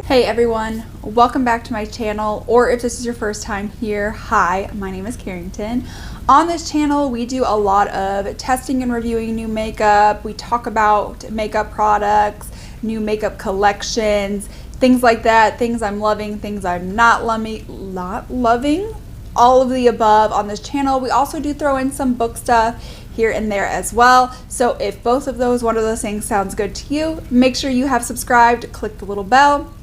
Hey everyone, welcome back to my channel, or if this is your first time here, hi, my name is Carrington. On this channel, we do a lot of testing and reviewing new makeup. We talk about makeup products, new makeup collections, things like that, things I'm loving, things I'm not loving, all of the above on this channel. We also do throw in some book stuff here and there as well. So if both of those, one of those things sounds good to you, make sure you have subscribed, click the little bell.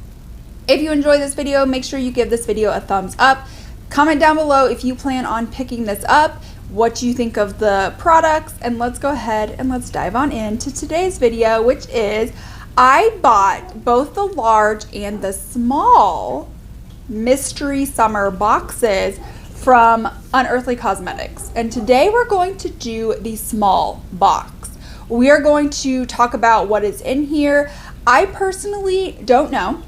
If you enjoy this video, make sure you give this video a thumbs up. Comment down below if you plan on picking this up, what you think of the products, and let's go ahead and let's dive on into today's video, which is I bought both the large and the small mystery summer boxes from Unearthly Cosmetics. And today we're going to do the small box. We are going to talk about what is in here. I personally don't know.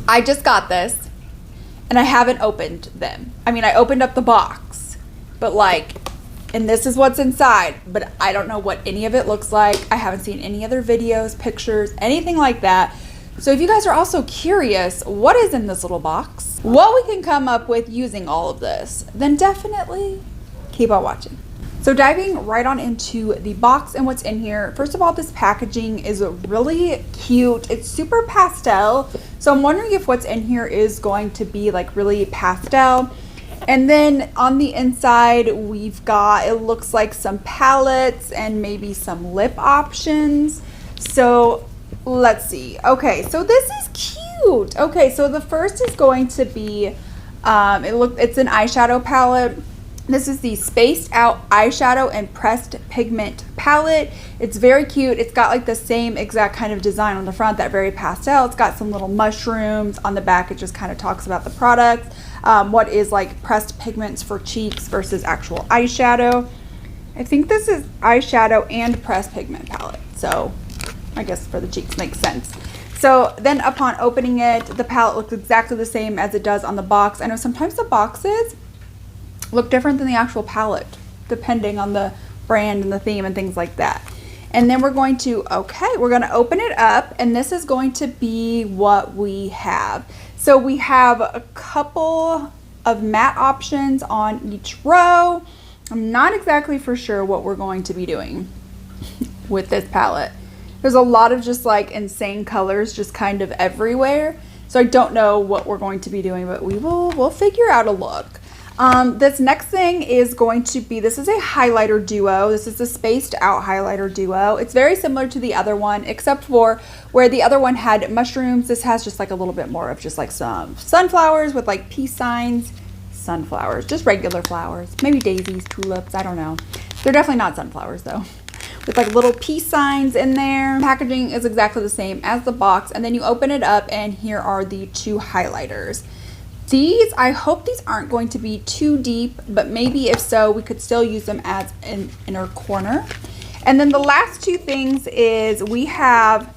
I just got this and I haven't opened them. I mean, I opened up the box, but and this is what's inside, but I don't know what any of it looks like. I haven't seen any other videos, pictures, anything like that. So if you guys are also curious what is in this little box, what we can come up with using all of this, then definitely keep on watching. So diving right on into the box and what's in here. First of all, this packaging is really cute. It's super pastel. So I'm wondering if what's in here is going to be like really pastel. And then on the inside, we've got, it looks like some palettes and maybe some lip options. So let's see. Okay, so this is cute. Okay, so the first is going to be, it's an eyeshadow palette. This is the Spaced Out Eyeshadow and Pressed Pigment Palette. It's very cute. It's got like the same exact kind of design on the front, that very pastel. It's got some little mushrooms on the back. It just kind of talks about the product. What is like pressed pigments for cheeks versus actual eyeshadow. I think this is eyeshadow and pressed pigment palette. So I guess for the cheeks makes sense. So then upon opening it, the palette looks exactly the same as it does on the box. I know sometimes the boxes look different than the actual palette, depending on the brand and the theme and things like that. And then we're going to open it up, and this is going to be what we have. So we have a couple of matte options on each row. I'm not exactly for sure what we're going to be doing with this palette. There's a lot of just like insane colors just kind of everywhere. So I don't know what we're going to be doing, but we'll figure out a look. This next thing is going to be, this is a highlighter duo. This is the Spaced Out Highlighter Duo. It's very similar to the other one, except for where the other one had mushrooms. This has just like a little bit more of just like some sunflowers with like peace signs. Sunflowers, just regular flowers. Maybe daisies, tulips, I don't know. They're definitely not sunflowers though. With like little peace signs in there. Packaging is exactly the same as the box. And then you open it up and here are the two highlighters. These, I hope these aren't going to be too deep, but maybe if so, we could still use them as an inner corner. And then the last two things is we have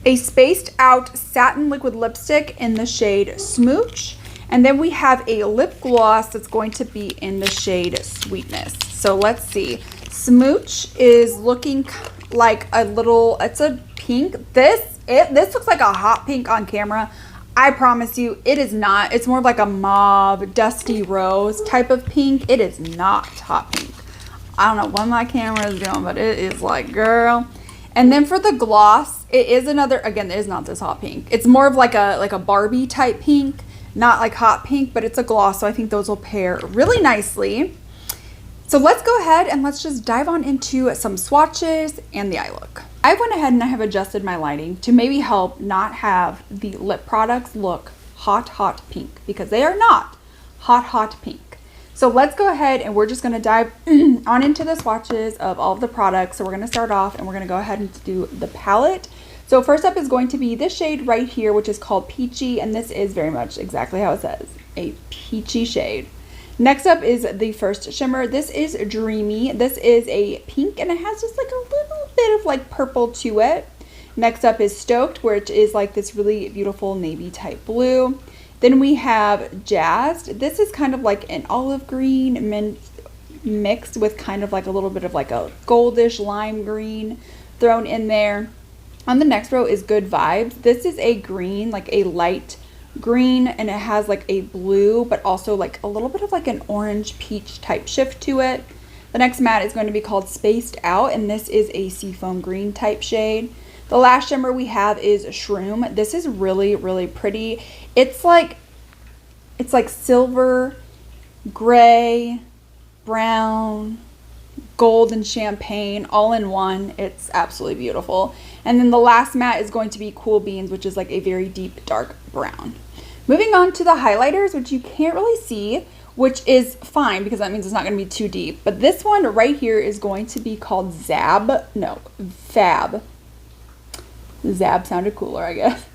a Spaced Out Satin Liquid Lipstick in the shade Smooch. And then we have a lip gloss that's going to be in the shade Sweetness. So let's see. Smooch is looking like a little, it's a pink. This looks like a hot pink on camera. I promise you, it is not. It's more of like a mauve, dusty rose type of pink. It is not hot pink. I don't know what my camera is doing, but it is like, girl. And then for the gloss, it is another, again, it is not this hot pink. It's more of like a Barbie type pink, not like hot pink, but it's a gloss. So I think those will pair really nicely. So let's go ahead and let's just dive on into some swatches and the eye look. I went ahead and I have adjusted my lighting to maybe help not have the lip products look hot pink, because they are not hot pink. So let's go ahead and we're just going to dive on into the swatches of all of the products. So we're going to start off and we're going to go ahead and do the palette. So first up is going to be this shade right here, which is called Peachy, and this is very much exactly how it says, a peachy shade. Next up is the first shimmer. This is Dreamy. This is a pink and it has just like a little bit of like purple to it. Next up is Stoked, which is like this really beautiful navy type blue. Then we have Jazzed. This is kind of like an olive green, mint, mixed with kind of like a little bit of like a goldish lime green thrown in there. On the next row is Good Vibes. This is a green, like a light green, and it has like a blue, but also like a little bit of like an orange peach type shift to it. The next matte is going to be called Spaced Out, and this is a seafoam green type shade. The last shimmer we have is Shroom. This is really, really pretty. It's like silver, gray, brown, gold, and champagne all in one. It's absolutely beautiful. And then the last matte is going to be Cool Beans, which is like a very deep dark brown. Moving on to the highlighters, which you can't really see, which is fine because that means it's not going to be too deep. But this one right here is going to be called Fab. Zab sounded cooler, I guess.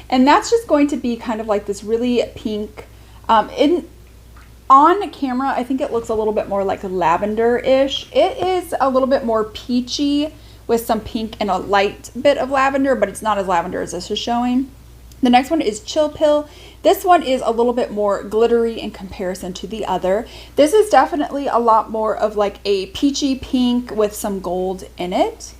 And that's just going to be kind of like this really pink. On camera, I think it looks a little bit more like lavender-ish. It is a little bit more peachy with some pink and a light bit of lavender, but it's not as lavender as this is showing. The next one is Chill Pill. This one is a little bit more glittery in comparison to the other. This is definitely a lot more of like a peachy pink with some gold in it.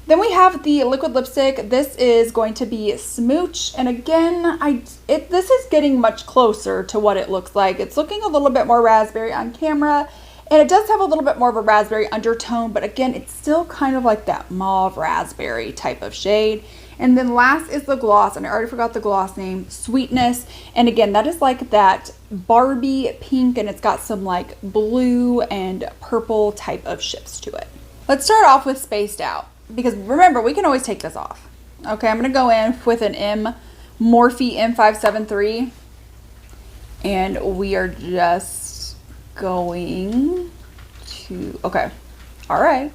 Then we have the liquid lipstick. This is going to be Smooch, and again, this is getting much closer to what it looks like. It's looking a little bit more raspberry on camera, and it does have a little bit more of a raspberry undertone, but again, it's still kind of like that mauve raspberry type of shade. And then last is the gloss, and I already forgot the gloss name, Sweetness, and again, that is like that Barbie pink, and it's got some like blue and purple type of shifts to it. Let's start off with Spaced Out, because remember, we can always take this off. Okay, I'm going to go in with an Morphe M573, and we are just going to, okay, all right.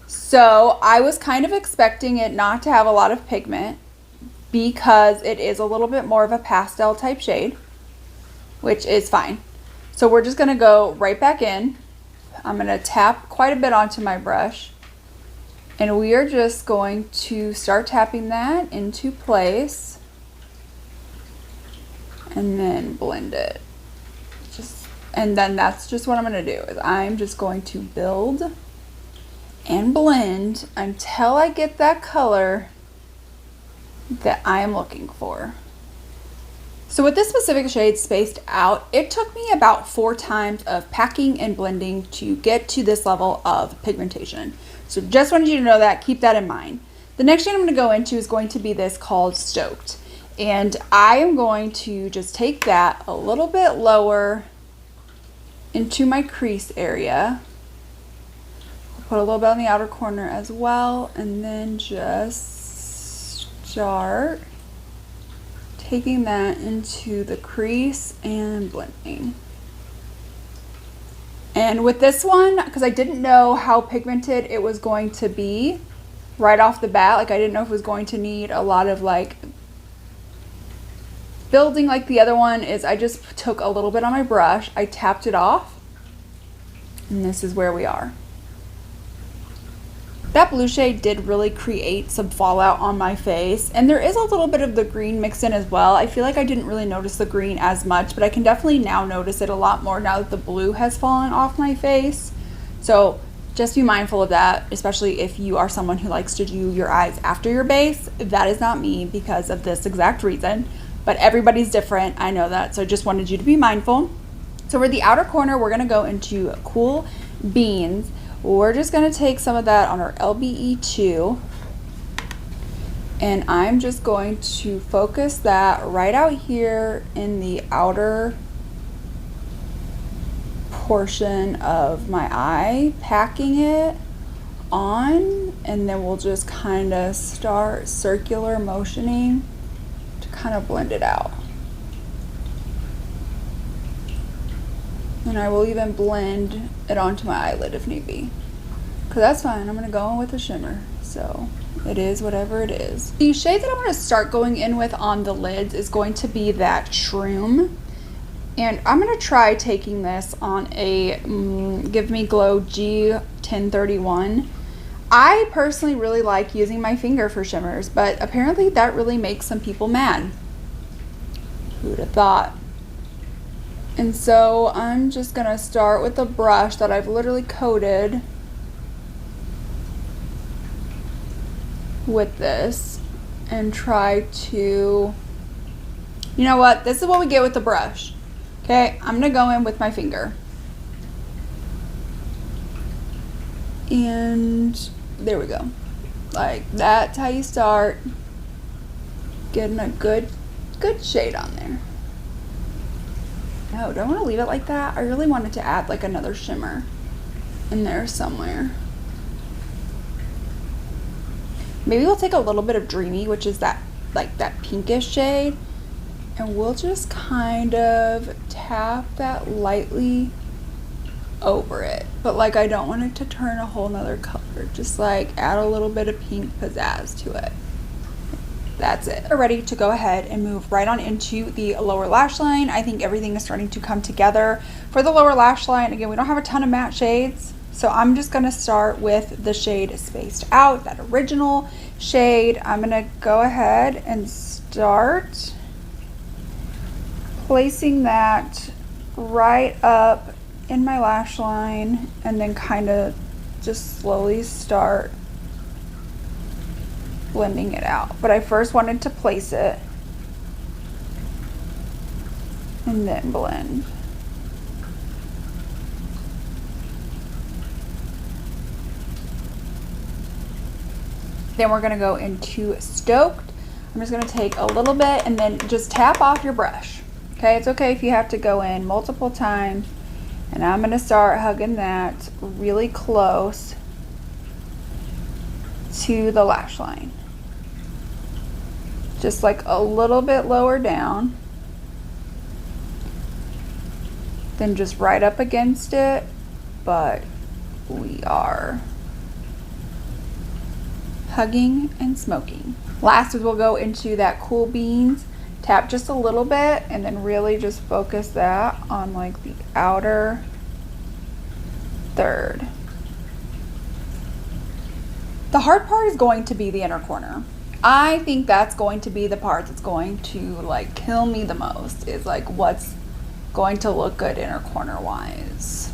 So I was kind of expecting it not to have a lot of pigment because it is a little bit more of a pastel type shade, which is fine. So we're just going to go right back in. I'm going to tap quite a bit onto my brush. And we are just going to start tapping that into place and then blend it. And then that's just what I'm going to do, is I'm just going to build and blend until I get that color that I am looking for. So with this specific shade, Spaced Out, it took me about 4 times of packing and blending to get to this level of pigmentation. So just wanted you to know that, keep that in mind. The next shade I'm going to go into is going to be this called Stoked. And I am going to just take that a little bit lower into my crease area. Put a little bit on the outer corner as well, and then just start taking that into the crease and blending. And with this one, because I didn't know how pigmented it was going to be right off the bat, like I didn't know if it was going to need a lot of like building like the other one is, I just took a little bit on my brush, I tapped it off, and this is where we are. That blue shade did really create some fallout on my face, and there is a little bit of the green mixed in as well. I feel like I didn't really notice the green as much, but I can definitely now notice it a lot more now that the blue has fallen off my face. So just be mindful of that, especially if you are someone who likes to do your eyes after your base. That is not me because of this exact reason, but everybody's different, I know that, so I just wanted you to be mindful. So for the outer corner, we're going to go into Cool Beans. We're just going to take some of that on our LBE2, and I'm just going to focus that right out here in the outer portion of my eye, packing it on, and then we'll just kind of start circular motioning to kind of blend it out. And I will even blend it onto my eyelid if need be, because that's fine. I'm going to go in with a shimmer, so it is whatever it is. The shade that I'm going to start going in with on the lids is going to be that Shroom, and I'm going to try taking this on a Give Me Glow G1031. I personally really like using my finger for shimmers, but apparently that really makes some people mad. Who'd have thought? And so I'm just gonna start with a brush that I've literally coated with this and try to, you know what, this is what we get with the brush. Okay, I'm gonna go in with my finger. And there we go. Like, that's how you start getting a good shade on there. No, do I want to leave it like that? I really wanted to add like another shimmer in there somewhere. Maybe we'll take a little bit of Dreamy, which is that like that pinkish shade, and we'll just kind of tap that lightly over it. But like, I don't want it to turn a whole nother color. Just like add a little bit of pink pizzazz to it. That's it. We're ready to go ahead and move right on into the lower lash line. I think everything is starting to come together. For the lower lash line, again, we don't have a ton of matte shades, so I'm just gonna start with the shade Spaced Out, that original shade. I'm gonna go ahead and start placing that right up in my lash line, and then kind of just slowly start blending it out. But I first wanted to place it and then blend. Then we're gonna go into Stoked. I'm just gonna take a little bit and then just tap off your brush. Okay, it's okay if you have to go in multiple times. And I'm gonna start hugging that really close to the lash line. Just like a little bit lower down. Then just right up against it, but we are hugging and smoking. Last is we'll go into that Cool Beans. Tap just a little bit and then really just focus that on like the outer third. The hard part is going to be the inner corner. I think that's going to be the part that's going to like kill me the most, is like what's going to look good inner corner wise.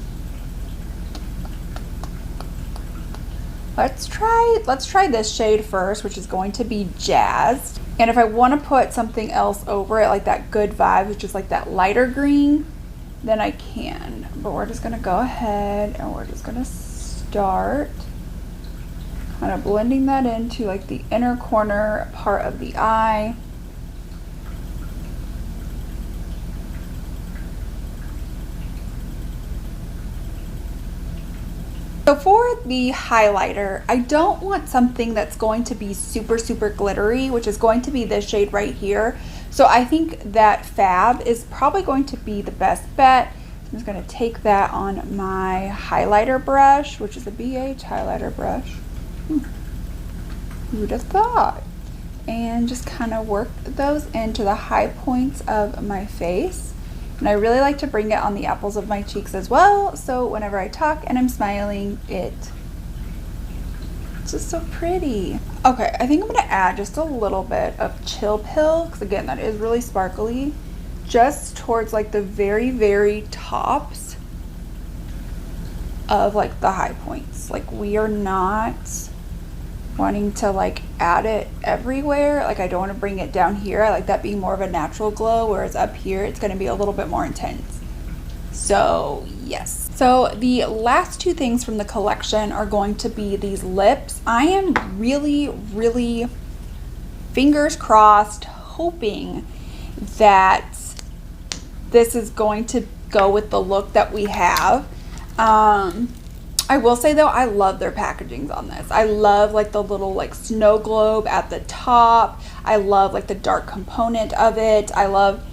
Let's try this shade first, which is going to be Jazzed. And if I want to put something else over it, like that Good Vibe, which is like that lighter green, then I can. But we're just gonna go ahead and we're just gonna start kind of blending that into like the inner corner part of the eye. So for the highlighter, I don't want something that's going to be super glittery, which is going to be this shade right here. So I think that Fab is probably going to be the best bet. I'm just gonna take that on my highlighter brush, which is a BH highlighter brush. Who'd have thought? And just kind of work those into the high points of my face. And I really like to bring it on the apples of my cheeks as well, so whenever I talk and I'm smiling, it's just so pretty. Okay, I think I'm gonna add just a little bit of Chill Pill, because again, that is really sparkly, just towards like the very tops of like the high points. Like, we are not wanting to like add it everywhere. Like, I don't want to bring it down here. I like that being more of a natural glow, whereas up here it's going to be a little bit more intense. So yes. So the last two things from the collection are going to be these lips. I am really fingers crossed hoping that this is going to go with the look that we have. I will say though, I love their packagings on this. I love like the little like snow globe at the top. I love like the dark component of it. I love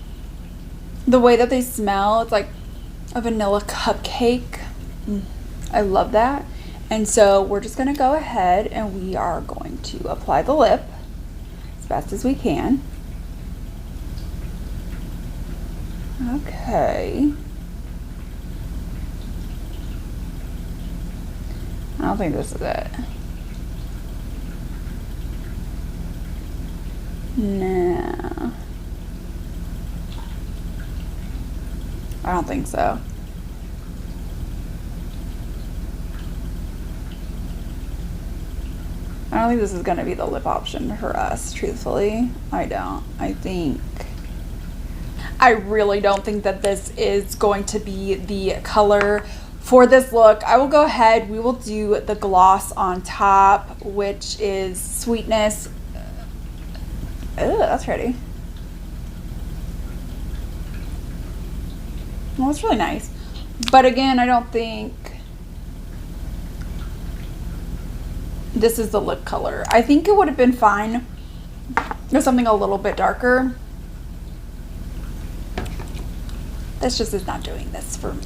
the way that they smell. It's like a vanilla cupcake. I love that. And so we're just gonna go ahead and we are going to apply the lip as best as we can. Okay. I don't think this is it. No. I don't think so. I don't think this is going to be the lip option for us, truthfully. I don't. I really don't think that this is going to be the color for this look. I will go ahead. We will do the gloss on top, which is Sweetness. Oh, that's pretty. Well, it's really nice. But again, I don't think this is the lip color. I think it would have been fine with something a little bit darker. This just is not doing this for me.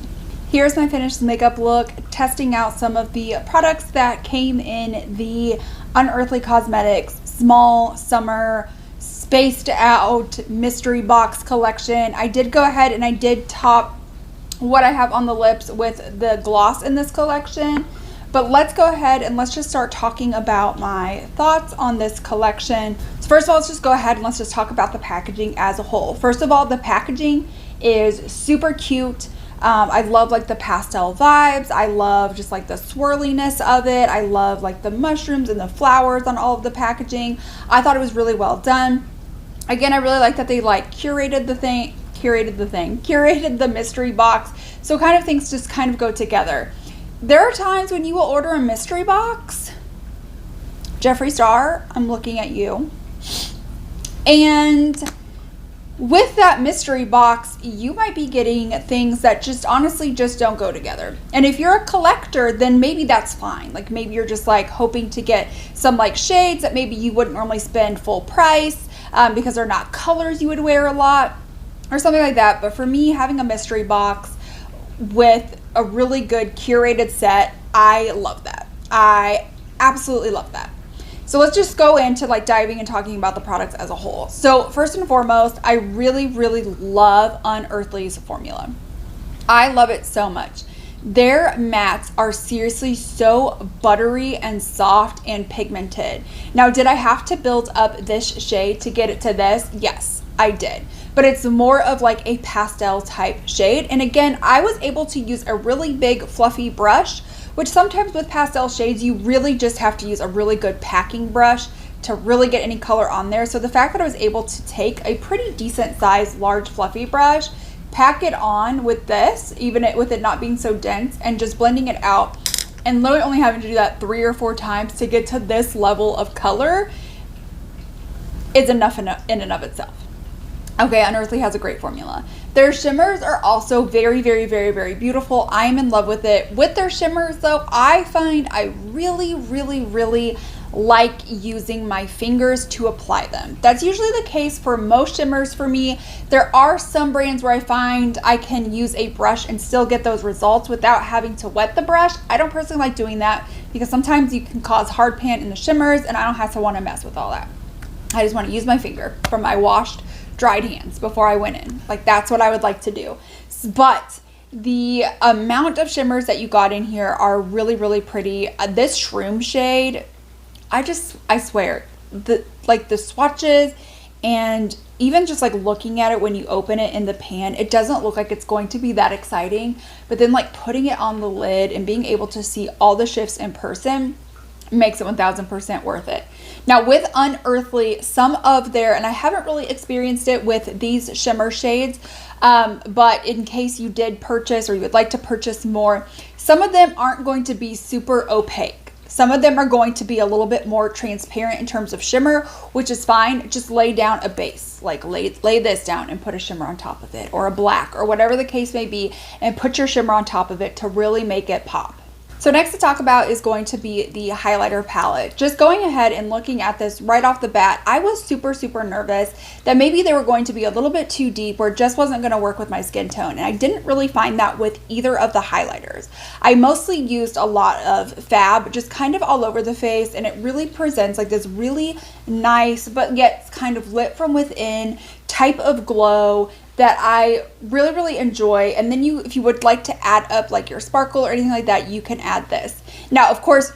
Here's my finished makeup look, testing out some of the products that came in the Unearthly Cosmetics Small Summer Spaced Out Mystery Box collection. I did go ahead and I did top what I have on the lips with the gloss in this collection. But let's go ahead and let's just start talking about my thoughts on this collection. So first of all, let's just go ahead and let's just talk about the packaging as a whole. First of all, the packaging is super cute. I love like the pastel vibes. I love just like the swirliness of it. I love like the mushrooms and the flowers on all of the packaging. I thought it was really well done. Again, I really like that they like curated the mystery box. So kind of things just kind of go together. There are times when you will order a mystery box. Jeffree Star, I'm looking at you. And with that mystery box, you might be getting things that just honestly just don't go together. And if you're a collector, then maybe that's fine. Like maybe you're just like hoping to get some like shades that maybe you wouldn't normally spend full price because they're not colors you would wear a lot or something like that. But for me, having a mystery box with a really good curated set, I love that. I absolutely love that. So let's just go into like diving and talking about the products as a whole. So first and foremost, I really, really love Unearthly's formula. I love it so much. Their mattes are seriously so buttery and soft and pigmented. Now, did I have to build up this shade to get it to this? Yes, I did. But it's more of like a pastel type shade. And again, I was able to use a really big fluffy brush, which sometimes with pastel shades, you really just have to use a really good packing brush to really get any color on there. So the fact that I was able to take a pretty decent sized large fluffy brush, pack it on with this, even with it not being so dense, and just blending it out, and literally only having to do that 3 or 4 times to get to this level of color is enough in and of itself. Okay, Unearthly has a great formula. Their shimmers are also very, very, very, very beautiful. I'm in love with it. With their shimmers though, I find I really, really, really like using my fingers to apply them. That's usually the case for most shimmers for me. There are some brands where I find I can use a brush and still get those results without having to wet the brush. I don't personally like doing that because sometimes you can cause hard pan in the shimmers and I don't have to want to mess with all that. I just want to use my finger from my washed dried hands before I went in. Like that's what I would like to do. But the amount of shimmers that you got in here are really, really pretty. This shroom shade, I swear, the swatches and even just like looking at it when you open it in the pan, it doesn't look like it's going to be that exciting. But then like putting it on the lid and being able to see all the shifts in person makes it 1000% worth it. Now with Unearthly, some of their, and I haven't really experienced it with these shimmer shades, but in case you did purchase or you would like to purchase more, some of them aren't going to be super opaque. Some of them are going to be a little bit more transparent in terms of shimmer, which is fine. Just lay down a base, like lay this down and put a shimmer on top of it, or a black, or whatever the case may be, and put your shimmer on top of it to really make it pop. So next to talk about is going to be the highlighter palette. Just going ahead and looking at this right off the bat, I was super, super nervous that maybe they were going to be a little bit too deep or just wasn't going to work with my skin tone. And I didn't really find that with either of the highlighters. I mostly used a lot of Fab, just kind of all over the face, and it really presents like this really nice, but yet kind of lit from within type of glow that I really, really enjoy. And then if you would like to add up like your sparkle or anything like that, you can add this. Now, of course,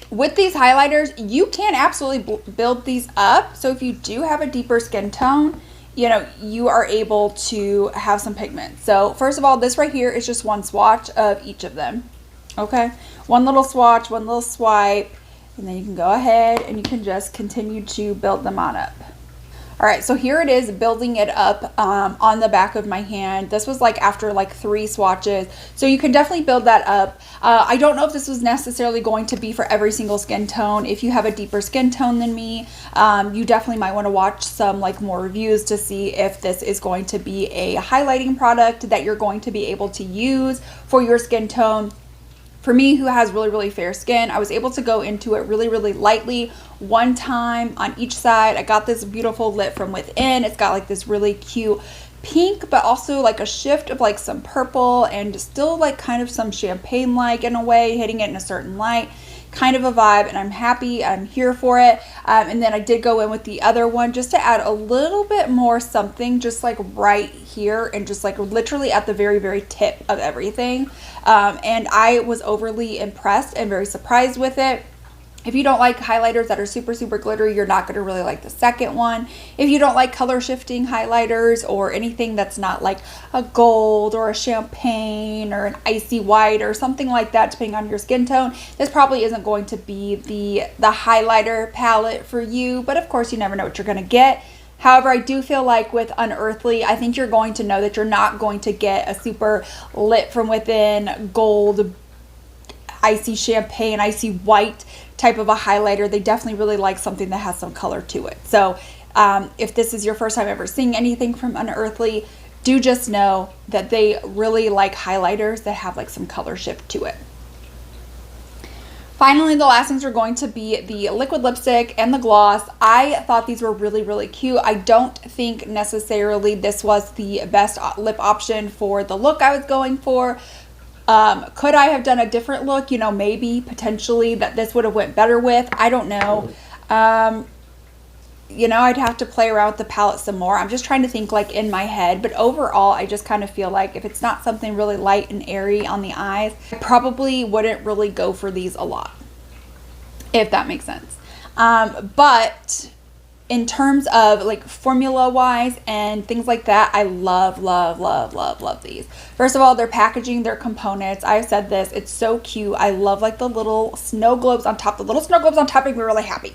with these highlighters, you can absolutely build these up. So if you do have a deeper skin tone, you know, you are able to have some pigment. So first of all, this right here is just one swatch of each of them. Okay, one little swatch, one little swipe, and then you can go ahead and you can just continue to build them on up. All right, so here it is building it up on the back of my hand. This was like after like 3 swatches. So you can definitely build that up. I don't know if this was necessarily going to be for every single skin tone. If you have a deeper skin tone than me, you definitely might want to watch some like more reviews to see if this is going to be a highlighting product that you're going to be able to use for your skin tone. For me, who has really, really fair skin, I was able to go into it really, really lightly one time on each side. I got this beautiful lit from within. It's got like this really cute pink, but also like a shift of like some purple and still like kind of some champagne-like in a way, hitting it in a certain light. Kind of a vibe, and I'm happy. I'm here for it. And then I did go in with the other one just to add a little bit more something, just like right here and just like literally at the very, very tip of everything. And I was overly impressed and very surprised with it. If you don't like highlighters that are super, super glittery, you're not going to really like the second one. If you don't like color shifting highlighters or anything that's not like a gold or a champagne or an icy white or something like that, depending on your skin tone, this probably isn't going to be the highlighter palette for you. But of course, you never know what you're going to get. However, I do feel like with Unearthly, I think you're going to know that you're not going to get a super lit from within gold, icy champagne, icy white type of a highlighter. They definitely really like something that has some color to it. So if this is your first time ever seeing anything from Unearthly, do just know that they really like highlighters that have like some color shift to it. Finally, the last things are going to be the liquid lipstick and the gloss. I thought these were really, really cute. I don't think necessarily this was the best lip option for the look I was going for. Could I have done a different look? You know, maybe potentially that this would have went better with. I don't know. You know, I'd have to play around with the palette some more. I'm just trying to think like in my head, but overall, I just kind of feel like if it's not something really light and airy on the eyes, I probably wouldn't really go for these a lot, if that makes sense. But in terms of like formula wise and things like that, I love, love, love, love, love these. First of all, their packaging, their components, I've said this, it's so cute. I love like the little snow globes on top. The little snow globes on top make me really happy.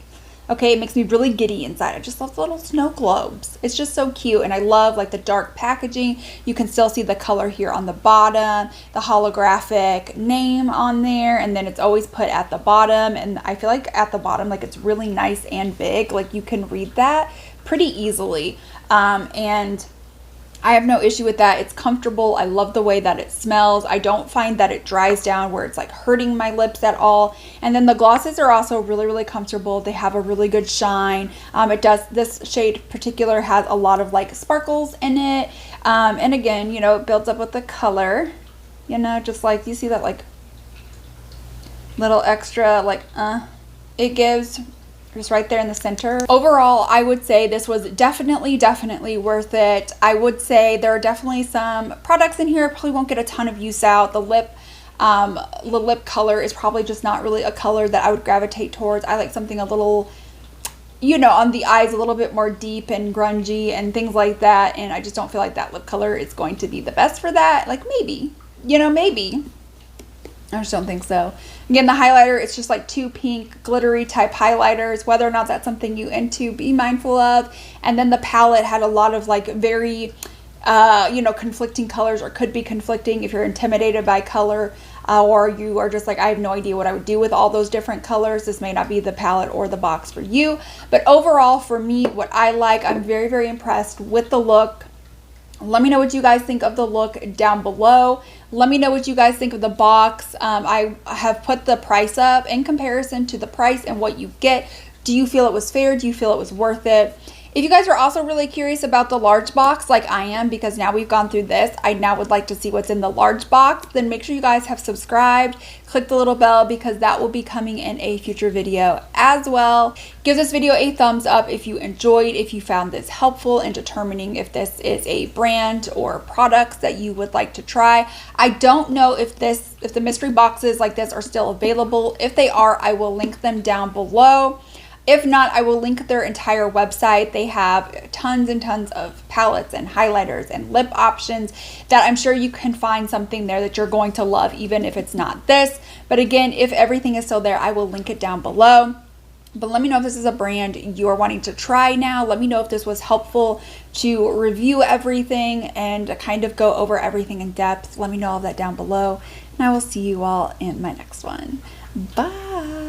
Okay, it makes me really giddy inside. I just love the little snow globes. It's just so cute, and I love like the dark packaging. You can still see the color here on the bottom, the holographic name on there, and then it's always put at the bottom. And I feel like at the bottom, like it's really nice and big. Like you can read that pretty easily, and I have no issue with that. It's comfortable. I love the way that it smells. I don't find that it dries down where it's like hurting my lips at all. And then the glosses are also really, really comfortable. They have a really good shine. This shade particular has a lot of like sparkles in it. And again, you know, it builds up with the color, you know, just like you see that like little extra like, it gives just right there in the center. Overall, I would say this was definitely worth it. I would say there are definitely some products in here I probably won't get a ton of use out. The lip color is probably just not really a color that I would gravitate towards. I like something a little, you know, on the eyes a little bit more deep and grungy and things like that, and I just don't feel like that lip color is going to be the best for that. Like maybe, you know, maybe. I just don't think so. Again, the highlighter, it's just like 2 pink glittery type highlighters. Whether or not that's something you into, be mindful of. And then the palette had a lot of like very, you know, conflicting colors, or could be conflicting if you're intimidated by color, or you are just like, I have no idea what I would do with all those different colors. This may not be the palette or the box for you. But overall, for me, what I like, I'm very impressed with the look. Let me know what you guys think of the look down below. Let me know what you guys think of the box. I have put the price up in comparison to the price and what you get. Do you feel it was fair? Do you feel it was worth it? If you guys are also really curious about the large box like I am, because now we've gone through this, I now would like to see what's in the large box, then make sure you guys have subscribed, click the little bell, because that will be coming in a future video as well. Give this video a thumbs up if you enjoyed, if you found this helpful in determining if this is a brand or products that you would like to try. I don't know if the mystery boxes like this are still available. If they are, I will link them down below. If not, I will link their entire website. They have tons and tons of palettes and highlighters and lip options that I'm sure you can find something there that you're going to love, even if it's not this. But again, if everything is still there, I will link it down below. But let me know if this is a brand you're wanting to try now. Let me know if this was helpful to review everything and kind of go over everything in depth. Let me know all of that down below. And I will see you all in my next one. Bye.